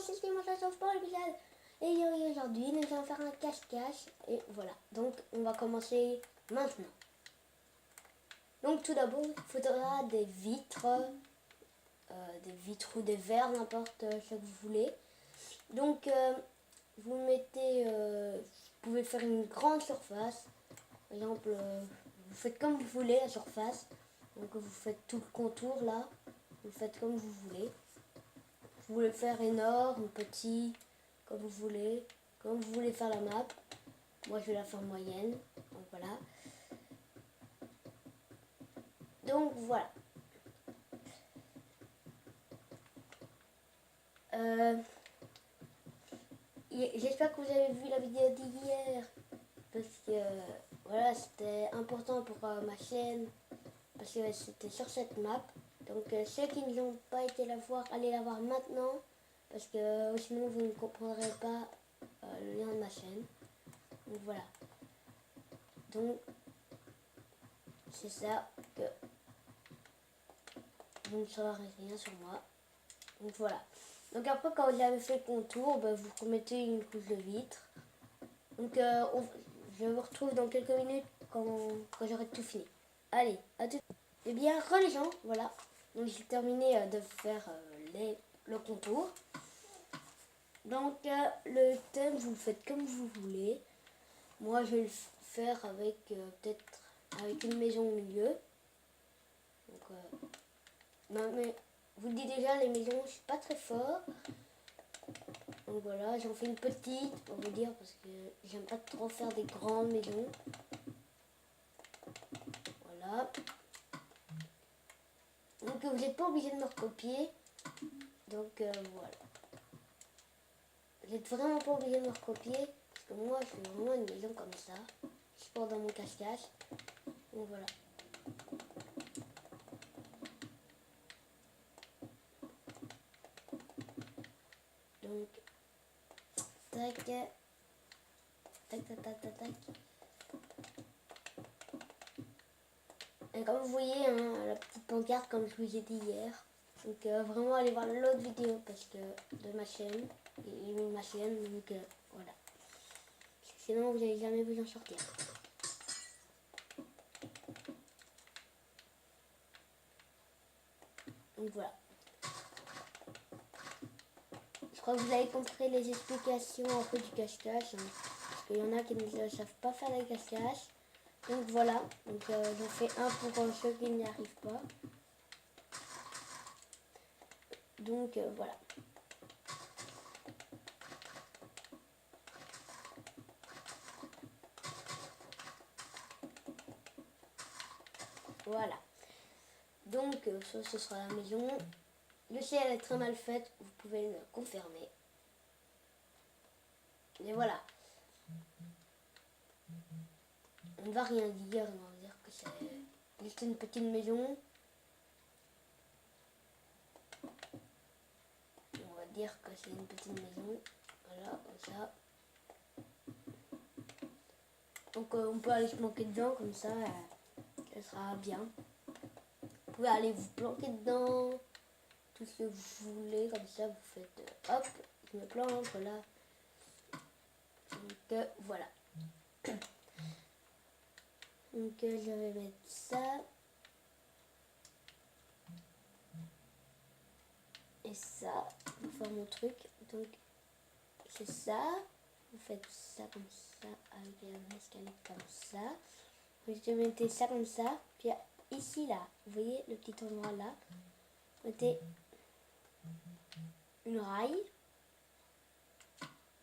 c'est Simon Chasseur pour l'épisode. Et aujourd'hui, nous allons faire un cache-cache. Et voilà, donc on va commencer maintenant. Donc tout d'abord, il faudra des vitres ou des verres, n'importe ce que vous voulez. Donc vous mettez, vous pouvez faire une grande surface. Par exemple, vous faites comme vous voulez la surface. Donc vous faites tout le contour là. Vous faites comme vous voulez. Vous voulez faire énorme, petit, comme vous voulez. Comme vous voulez faire la map. Moi je vais la faire moyenne. Donc voilà. Donc voilà. J'espère que vous avez vu la vidéo d'hier. Parce que voilà, c'était important pour ma chaîne. Parce que c'était sur cette map. Donc ceux qui n'ont pas été la voir, allez la voir maintenant. Parce que sinon vous ne comprendrez pas le lien de ma chaîne. Donc voilà. Donc c'est ça que vous ne saurez rien sur moi. Donc voilà. Donc après quand vous avez fait le contour, vous remettez une couche de vitre. Donc je vous retrouve dans quelques minutes quand j'aurai tout fini. Allez, à tout. Eh bien, les gens, voilà. Donc j'ai terminé de faire le contour. Donc le thème, vous le faites comme vous voulez. Moi, je vais le faire avec peut-être avec une maison au milieu. Donc, mais vous le dites déjà, les maisons, je suis pas très fort. Donc voilà, j'en fais une petite pour vous dire parce que j'aime pas trop faire des grandes maisons. Voilà. Donc vous n'êtes pas obligé de me recopier. Donc voilà. Vous n'êtes vraiment pas obligé de me recopier. Parce que moi je fais vraiment une maison comme ça. Je porte dans mon cache-cache. Donc voilà. Donc tac. Tac tac tac tac tac. Et comme vous voyez, hein, la petite pancarte comme je vous ai dit hier. Donc vraiment allez voir l'autre vidéo parce que de ma chaîne. Et ma chaîne, donc voilà. Sinon vous n'allez jamais vous en sortir. Donc voilà. Je crois que vous avez compris les explications un peu du cache-cache. Hein, parce qu'il y en a qui ne savent pas faire les cache-cache. Donc voilà. Donc j'en fais un pour ceux qui n'y arrivent pas. Donc voilà. Voilà. Donc ça ce sera la maison. Le ciel est très mal fait, vous pouvez le confirmer. Et voilà. On ne va rien dire, on va dire que c'est juste une petite maison. On va dire que c'est une petite maison. Voilà, comme ça. Donc on peut aller se planquer dedans, comme ça, ça sera bien. Vous pouvez aller vous planquer dedans, tout ce que vous voulez, comme ça vous faites, hop, je me planque, voilà. Donc voilà. Donc je vais mettre ça. Et ça, pour faire mon truc. Donc c'est ça. Vous faites ça comme ça, avec un escalier comme ça. Vous mettez ça comme ça. Puis ici là, vous voyez le petit endroit là. Vous mettez une rail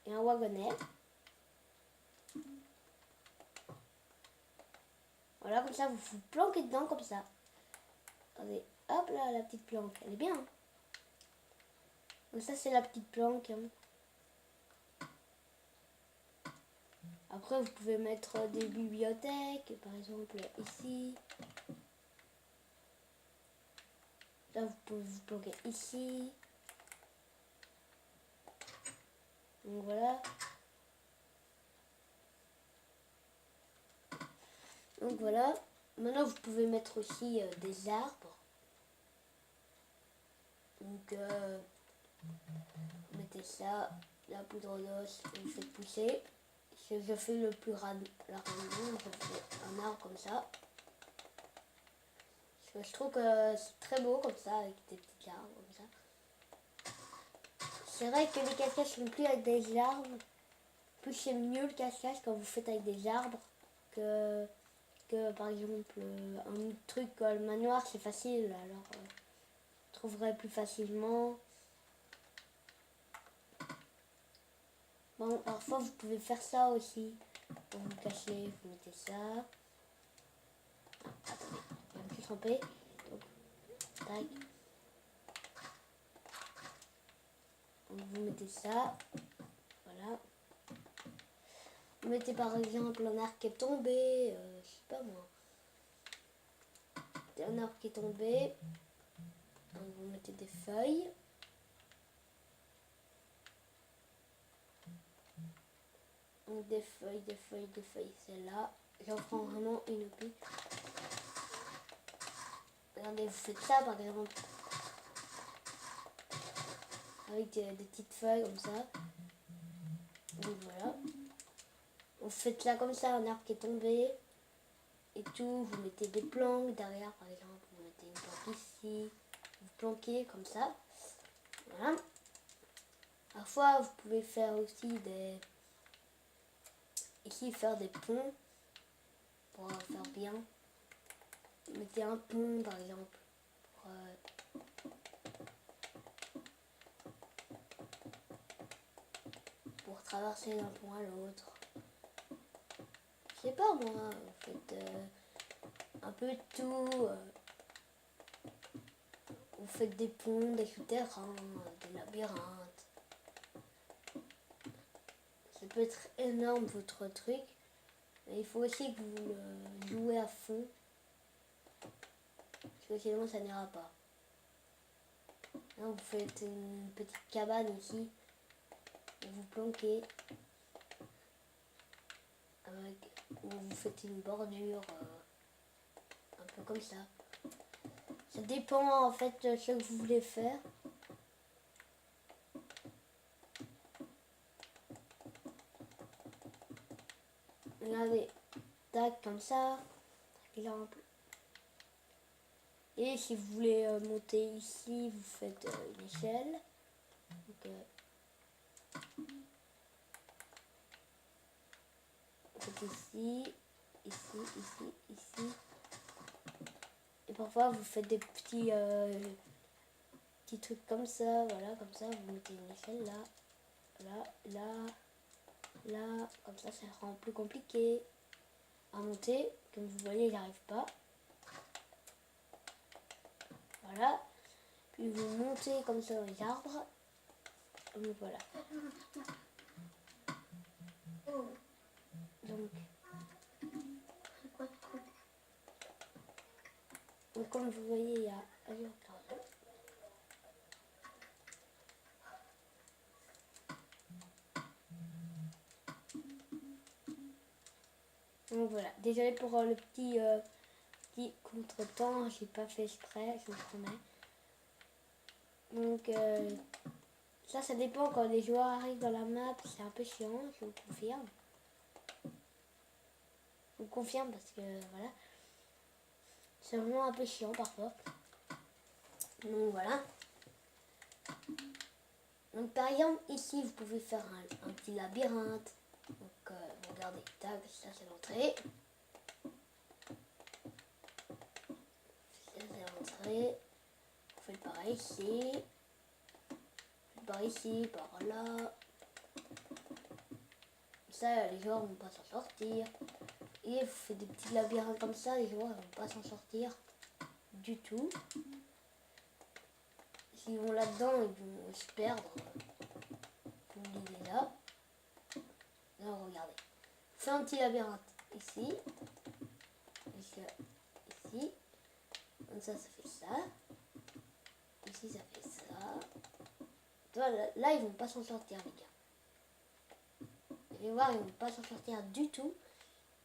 et un wagonnet. Voilà, comme ça vous vous planquez dedans comme ça. Regardez, hop là, la petite planque, elle est bien. Hein. Donc ça c'est la petite planque. Hein. Après vous pouvez mettre des bibliothèques, par exemple ici. Là vous pouvez vous planquer ici. Donc voilà. Donc voilà. Maintenant vous pouvez mettre aussi des arbres. Donc vous mettez mettez ça, la poudre d'os, et vous faites pousser. Je fais le plus rapidement, je fais un arbre comme ça. Je trouve que c'est très beau comme ça, avec des petits arbres comme ça. C'est vrai que les cache-caches sont plus avec des arbres. Plus c'est mieux le cache-cache quand vous faites avec des arbres que par exemple un truc comme le manoir, c'est facile. Alors je trouverai plus facilement. Bon, parfois vous pouvez faire ça aussi. Pour vous cacher, vous mettez ça. Attendez, je vais un petit tremper. Donc, tac. Donc, vous mettez ça. Voilà. Vous mettez par exemple un arbre qui est tombé. Je sais pas moi. Un arbre qui est tombé. Donc, vous mettez des feuilles. Donc, des feuilles, des feuilles, des feuilles. Celle-là. J'en prends vraiment une pique. Regardez, vous faites ça par exemple. Avec des petites feuilles comme ça. Donc voilà. Vous faites là comme ça, un arbre qui est tombé. Et tout, vous mettez des planques derrière par exemple. Vous mettez une planque ici. Vous planquez comme ça. Voilà. Parfois vous pouvez faire aussi des... Ici faire des ponts. Pour faire bien. Vous mettez un pont par exemple. Pour traverser d'un point à l'autre. Je sais pas moi, vous faites un peu de tout. Vous faites des ponts, des souterrains, des labyrinthes. Ça peut être énorme votre truc. Mais il faut aussi que vous le jouez à fond. Parce que sinon ça n'ira pas. Là, vous faites une petite cabane ici. Et vous planquez. Ou vous faites une bordure. Un peu comme ça. Ça dépend en fait de ce que vous voulez faire. Regardez, tac, comme ça, par exemple. Et si vous voulez monter ici, vous faites une échelle. Donc, vous faites ici, ici. Et parfois vous faites des petits trucs comme ça, voilà, comme ça, vous mettez une échelle là, comme ça rend plus compliqué à monter. Comme vous voyez, il n'arrive pas. Voilà. Puis vous montez comme ça dans les arbres. Donc voilà. Donc comme vous voyez, il y a... Donc voilà, désolé pour le petit contretemps, j'ai pas fait exprès, je vous promets. Donc ça dépend quand les joueurs arrivent dans la map, c'est un peu chiant, je vous confirme. Je vous confirme parce que voilà, c'est vraiment un peu chiant parfois. Donc voilà. Donc par exemple ici vous pouvez faire un petit labyrinthe. Donc regardez, tac, ça c'est l'entrée. Ça c'est l'entrée. Vous faites pareil ici. Par ici, par là. Ça les joueurs vont pas s'en sortir. Et vous faites des petits labyrinthes comme ça, les joueurs ne vont pas s'en sortir du tout. S'ils vont là-dedans, ils vont se perdre. Comme l'idée là. Là, regardez. Je fais un petit labyrinthe ici. Ici. Comme ça fait ça. Ici, ça fait ça. Là, ils vont pas s'en sortir, les gars. Vous allez voir, ils vont pas s'en sortir du tout.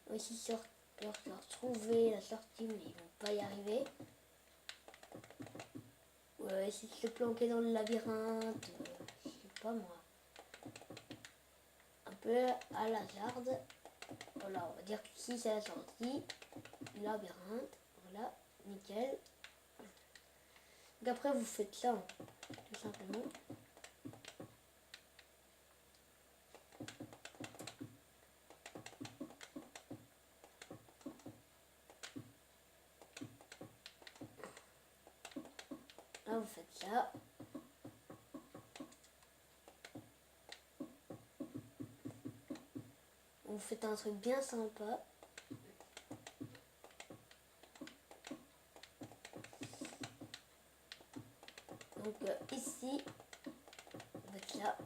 Ils vont essayer de leur trouver la sortie, mais ils vont pas y arriver. Essayer de se planquer dans le labyrinthe. Je sais pas moi. peu à la garde. Voilà, on va dire qu'ici c'est la sortie du labyrinthe. Voilà, nickel. Donc après vous faites ça, hein, tout simplement. Là vous faites ça. Vous faites un truc bien sympa. Donc ici, vous faites ça.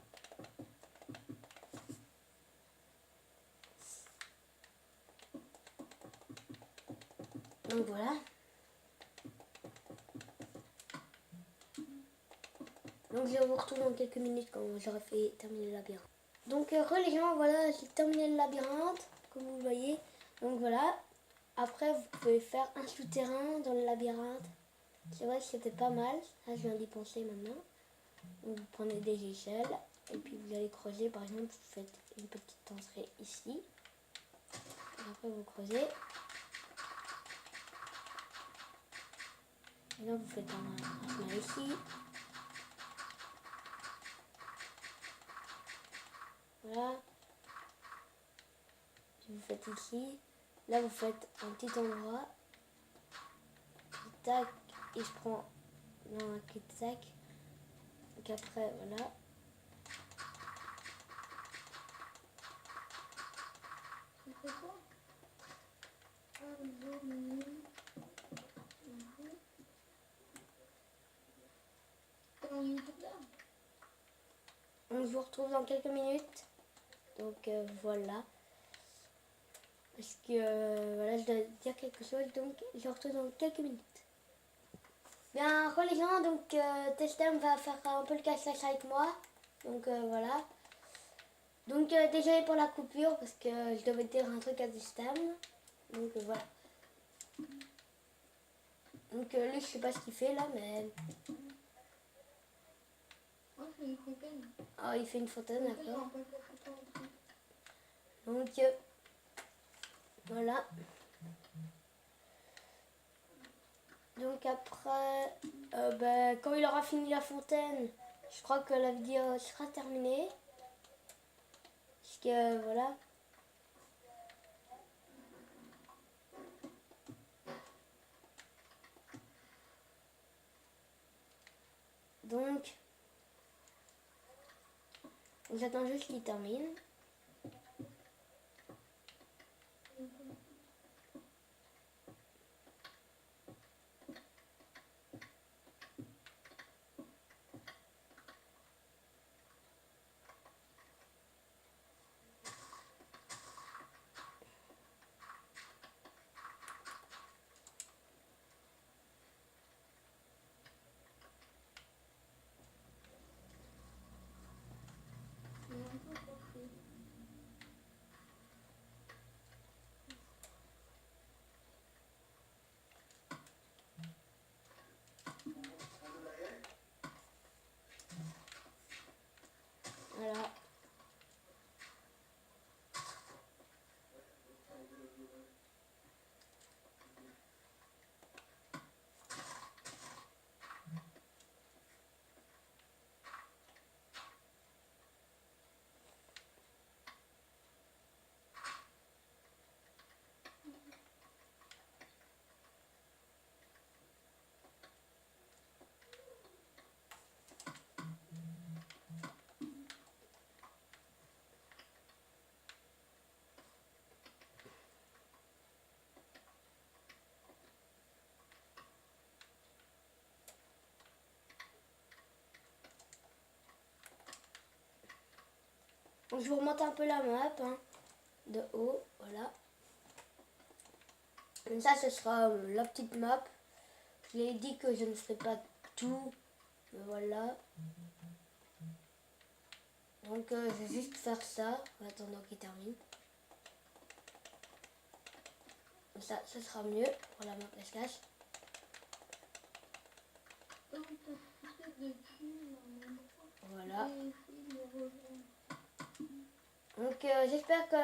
Donc voilà. Donc je vous retrouve dans quelques minutes quand j'aurai fait terminer le labyrinthe. Donc les gens, voilà, j'ai terminé le labyrinthe, comme vous le voyez. Donc voilà. Après, vous pouvez faire un souterrain dans le labyrinthe. C'est vrai que c'était pas mal. Ça, je viens d'y penser maintenant. Donc vous prenez des échelles et puis vous allez creuser. Par exemple, vous faites une petite entrée ici. Et après, vous creusez. Et là, vous faites un chemin ici. Voilà. Puis vous faites ici. Là, vous faites un petit endroit. Tac. Et je prends là, un cul-de-sac. Donc après, voilà. On se retrouve dans quelques minutes. Donc voilà. Parce que voilà, je dois dire quelque chose. Donc je vous retrouve dans quelques minutes. Bien, quoi les gens, donc Testem va faire un peu le cache-cache avec moi. Donc voilà. Donc désolé pour la coupure parce que je devais dire un truc à Testem. Donc voilà. Donc lui, je sais pas ce qu'il fait là, mais... Ah, il fait une fontaine, d'accord. Donc voilà. Donc après, quand il aura fini la fontaine, je crois que la vidéo sera terminée. Parce que voilà. Donc, j'attends juste qu'il termine. Voilà. Donc, je vous remonte un peu la map, hein, de haut, voilà. Comme ça, ce sera la petite map. Je l'ai dit que je ne ferai pas tout, mais voilà. Donc, je vais juste faire ça, en attendant qu'il termine. Comme ça, ce sera mieux pour la map cache-cache. Voilà. Donc j'espère que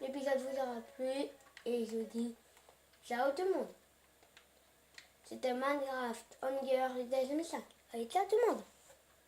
l'épisode vous aura plu et je vous dis ciao tout le monde. C'était Minecraft Hunger les 5. Allez, ciao tout le monde.